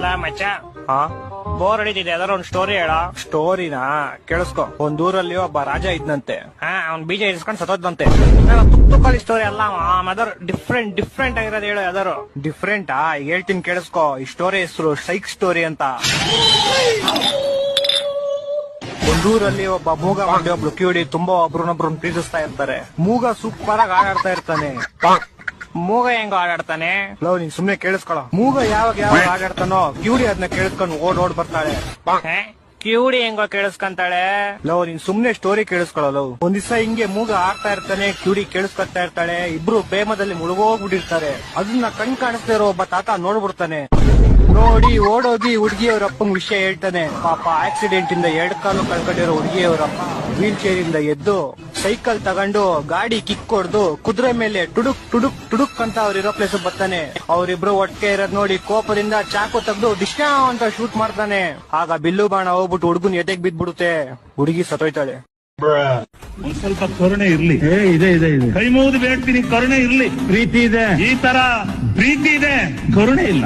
ಲಾ ಮಚ್ಚ, ಹಾ ಬೋರ್ ಹೊಡಿತಿದೆ, ಯಾವ್ದಾರ ಒಂದ್ ಸ್ಟೋರಿ ಹೇಳ. ಸ್ಟೋರಿನಾ? ಕೇಳಿಸ್ಕೊ. ಒಂದೂರಲ್ಲಿ ಒಬ್ಬ ರಾಜ ಇದ್ನಂತೆ. ಅವ್ನ್ ಬೀಜ ಇಸ್ಕೊಂಡ್ ಸತ್ತೋದ್ನಂತೆ. ತುಕ್ಕಳಿ ಸ್ಟೋರಿ ಅಲ್ಲ, ಯಾವ್ದಾರು ಡಿಫ್ರೆಂಟ್ ಆಗಿರೋದು ಹೇಳು ಯಾವ್ದಾರು. ಡಿಫ್ರೆಂಟಾ? ಈಗ ಹೇಳ್ತೀನಿ ಕೇಳಿಸ್ಕೊ. ಈ ಸ್ಟೋರಿ ಹೆಸರು ಸೈಕ್ ಸ್ಟೋರಿ ಅಂತ. ಒಂದೂರಲ್ಲಿ ಒಬ್ಬ ಮೂಗ ಮಾಡಿ ಒಬ್ಳು ಕಿವಿಡಿ ತುಂಬಾ ಒಬ್ರನ್ನೊಬ್ರನ್ನ ಪ್ರೀತಿಸ್ತಾ ಇರ್ತಾರೆ. ಮೂಗ ಸೂಪರ್ ಆಗಿ ಆಡಾಡ್ತಾ ಇರ್ತಾನೆ. ಮೂಗ ಹೆಂಗ ಆಡಾಡ್ತಾನೆ? ಲವ್, ನೀನ್ ಸುಮ್ನೆ ಕೇಳಿಸ್ಕೊಳ. ಮೂಗ ಯಾವಾಗ ಆಡಾಡ್ತಾನೋ ಕಿವಿಡಿ ಅದನ್ನ ಕೇಳಿಸ್ಕೊಂಡು ಓಡ್ ಬರ್ತಾಳೆ. ಕಿವುಡಿ ಹೆಂಗೋ ಕೇಳಿಸ್ಕೊಂತಾಳೆ? ಲವ್, ನೀನ್ ಸುಮ್ನೆ ಸ್ಟೋರಿ ಕೇಳಿಸ್ಕೊಳ. ಲವ್, ಒಂದ್ ದಿವಸ ಹಿಂಗೆ ಮೂಗ ಆಡ್ತಾ ಇರ್ತಾನೆ, ಕಿವಿಡಿ ಕೇಳಿಸ್ಕೊತಾ ಇರ್ತಾಳೆ. ಇಬ್ರು ಪ್ರೇಮದಲ್ಲಿ ಮುಳುಗೋಗ್ಬಿಟ್ಟಿರ್ತಾರೆ. ಅದನ್ನ ಕಣ್ ಕಾಣಿಸ್ತಾ ಇರೋ ಒಬ್ಬ ತಾತ ನೋಡ್ಬಿಡ್ತಾನೆ. ನೋಡಿ ಓಡೋಗಿ ಹುಡುಗಿಯವ್ರ ಅಪ್ಪಂಗ್ ವಿಷಯ ಹೇಳ್ತಾನೆ. ಪಾಪ ಆಕ್ಸಿಡೆಂಟ್ ಇಂದ 2 ಕಾಲು ಕಳ್ಕೊಂಡಿರೋ ಹುಡುಗಿಯವರಪ್ಪ ವೀಲ್ ಚೇರ್ ಇಂದ ಎದ್ದು ಸೈಕಲ್ ತಗೊಂಡು ಗಾಡಿ ಕಿಕ್ ಹೊಡ್ದು ಕುದುರೆ ಮೇಲೆ ಟುಡುಕ್ ಅಂತ ಅವ್ರಿರೋ ಪ್ಲೇಸ್ ಬರ್ತಾನೆ. ಅವ್ರಿಬ್ರು ಒಟ್ಟಿಗೆ ಇರೋದ್ ನೋಡಿ ಕೋಪದಿಂದ ಚಾಕು ತೆಗ್ದು ಡಿಶ್ನಾ ಅಂತ ಶೂಟ್ ಮಾಡ್ತಾನೆ. ಆಗ ಬಿಲ್ಲು ಬಾಣ ಹೋಗ್ಬಿಟ್ಟು ಹುಡುಗನ್ ಎದೆಗ್ ಬಿದ್ಬಿಡುತ್ತೆ. ಹುಡುಗಿ ಸತ್ತೋಯ್ತಾಳೆ. ಒಂದ್ ಸ್ವಲ್ಪ ಕರುಣೆ ಇರ್ಲಿ. ಇದೆ ಕೈ ಮುಗಿದು ಬೇಡ್ತೀನಿ, ಕರುಣೆ ಇರ್ಲಿ. ಪ್ರೀತಿ ಇದೆ, ಈ ತರ ಪ್ರೀತಿ ಇದೆ, ಕರುಣೆ ಇಲ್ಲ.